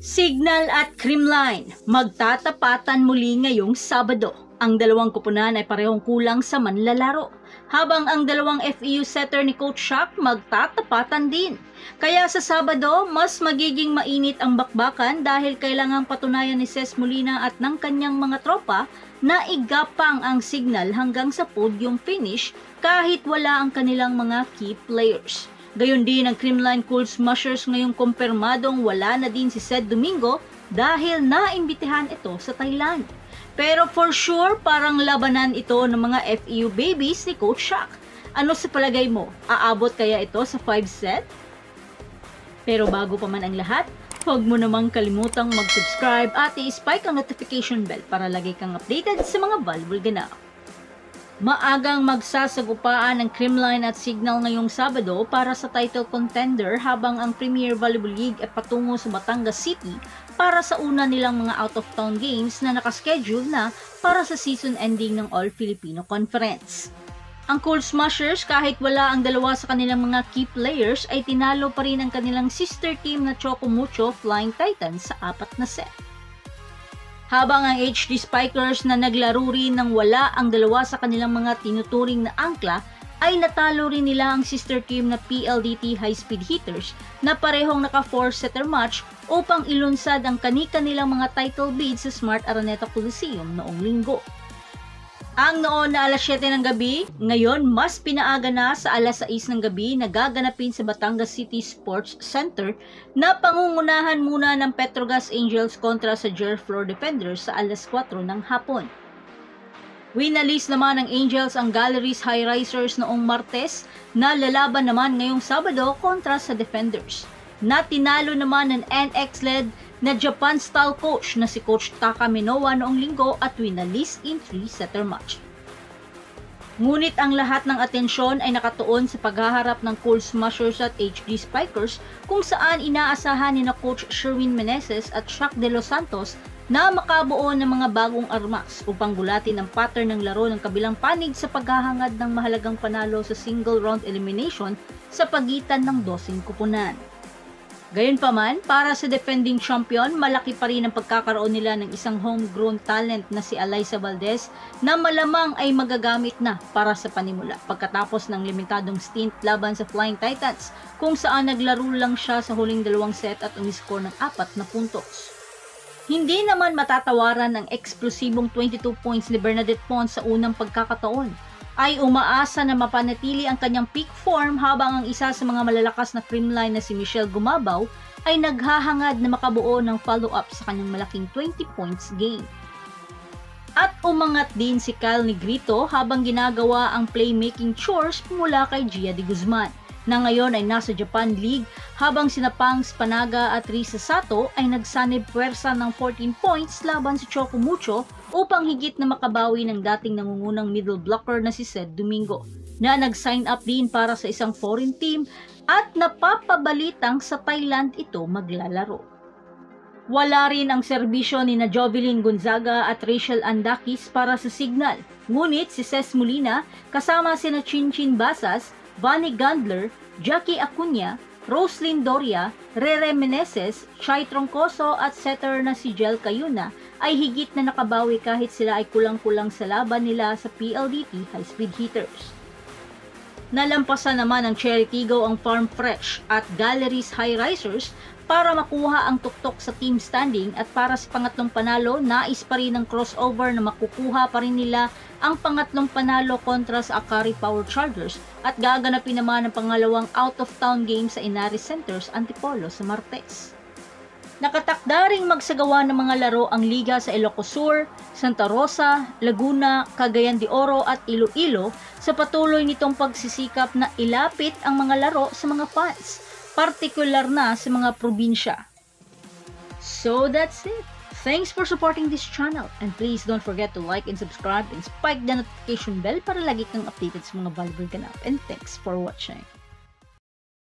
Signal at Creamline, magtatapatan muli ngayong Sabado. Ang dalawang koponan ay parehong kulang sa manlalaro, habang ang dalawang FEU setter ni Coach Shaq magtatapatan din. Kaya sa Sabado, mas magiging mainit ang bakbakan dahil kailangang patunayan ni Ces Molina at ng kanyang mga tropa na igapang ang Signal hanggang sa podium finish kahit wala ang kanilang mga key players. Gayon din ang Creamline Cool Smashers ngayong kumpirmadong wala na din si Ced Domingo dahil naimbitahan ito sa Thailand. Pero for sure, parang labanan ito ng mga FEU babies ni Coach Shaq. Ano sa palagay mo? Aabot kaya ito sa 5 set? Pero bago pa man ang lahat, huwag mo namang kalimutang mag-subscribe at i-spike ang notification bell para lagi kang updated sa mga volleyball ganap. Maagang magsasagupaan ng Creamline at Signal ngayong Sabado para sa title contender habang ang Premier Volleyball League ay patungo sa Batangas City para sa una nilang mga out-of-town games na nakaschedule na para sa season ending ng All-Filipino Conference. Ang Cool Smashers, kahit wala ang dalawa sa kanilang mga key players, ay tinalo pa rin ang kanilang sister team na Choco Mucho Flying Titans sa 4 na set. Habang ang HD Spikers na naglaro rin ng wala ang dalawa sa kanilang mga tinuturing na angkla, ay natalo rin nila ang sister team na PLDT High Speed Hitters na parehong naka 4-setter match upang ilunsad ang kani-kanilang mga title bid sa Smart Araneta Coliseum noong linggo. Ang noon na alas 7 ng gabi, ngayon mas pinaaga na sa alas 6 ng gabi na gaganapin sa Batangas City Sports Center na pangungunahan muna ng Petrogas Angels kontra sa Jer Floor Defenders sa alas 4 ng hapon. Winalis naman ng Angels ang Galleries High Risers noong Martes na lalaban naman ngayong Sabado kontra sa Defenders. Natinalo naman ng NX-led na Japan-style coach na si Coach Taka Minowa noong linggo at winalis in 3-setter match. Ngunit ang lahat ng atensyon ay nakatuon sa paghaharap ng Cool Smashers at HD Spikers kung saan inaasahan ni na Coach Sherwin Meneses at Shaq De Los Santos na makabuo ng mga bagong armas upang gulatin ang pattern ng laro ng kabilang panig sa paghahangad ng mahalagang panalo sa single round elimination sa pagitan ng 12 koponan. Gayunpaman, para sa defending champion, malaki pa rin ang pagkakaroon nila ng isang homegrown talent na si Alyssa Valdez na malamang ay magagamit na para sa panimula pagkatapos ng limitadong stint laban sa Flying Titans kung saan naglaro lang siya sa huling 2 set at umiscore ng 4 na puntos. Hindi naman matatawaran ang eksplosibong 22 points ni Bernadette Pons sa unang pagkakataon. Ay umaasa na mapanatili ang kanyang peak form habang ang isa sa mga malalakas na Creamline na si Michelle Gumabaw ay naghahangad na makabuo ng follow-up sa kanyang malaking 20 points game. At umangat din si Kyle Negrito habang ginagawa ang playmaking chores mula kay Gia de Guzman na ngayon ay nasa Japan League habang sina Pangs Panaga at Risa Sato ay nagsanib puwersa ng 14 points laban sa Choco Mucho upang higit na makabawi ng dating nangungunang middle blocker na si Ced Domingo na nag-sign up din para sa isang foreign team at napapabalitang sa Thailand ito maglalaro. Wala rin ang serbisyo ni na Jovelyn Gonzaga at Rachel Andakis para sa Signal, ngunit si Ces Molina kasama sina Chinchin Basas, Vani Gandler, Jackie Acuña, Roslyn Doria, Rere Meneses, Chai Troncoso at setter na si Jel Cayuna ay higit na nakabawi kahit sila ay kulang-kulang sa laban nila sa PLDT High Speed Hitters. Nalampasan naman ng Cherry Tigo ang Farm Fresh at Galleries High Risers para makuha ang tuktok sa team standing at para sa pangatlong panalo, nais pa rin ng crossover na makukuha pa rin nila ang pangatlong panalo kontra sa Akari Power Chargers at gaganapin naman ang pangalawang out-of-town game sa Inaris Centers Antipolo sa Martes. Nakatakda ring magsagawa ng mga laro ang liga sa Ilocos Sur, Santa Rosa, Laguna, Cagayan de Oro at Iloilo sa patuloy nitong pagsisikap na ilapit ang mga laro sa mga fans, partikular na sa mga probinsya. So that's it. Thanks for supporting this channel and please don't forget to like and subscribe and spike the notification bell para lagi kang updated sa mga volleyball ganap, and thanks for watching.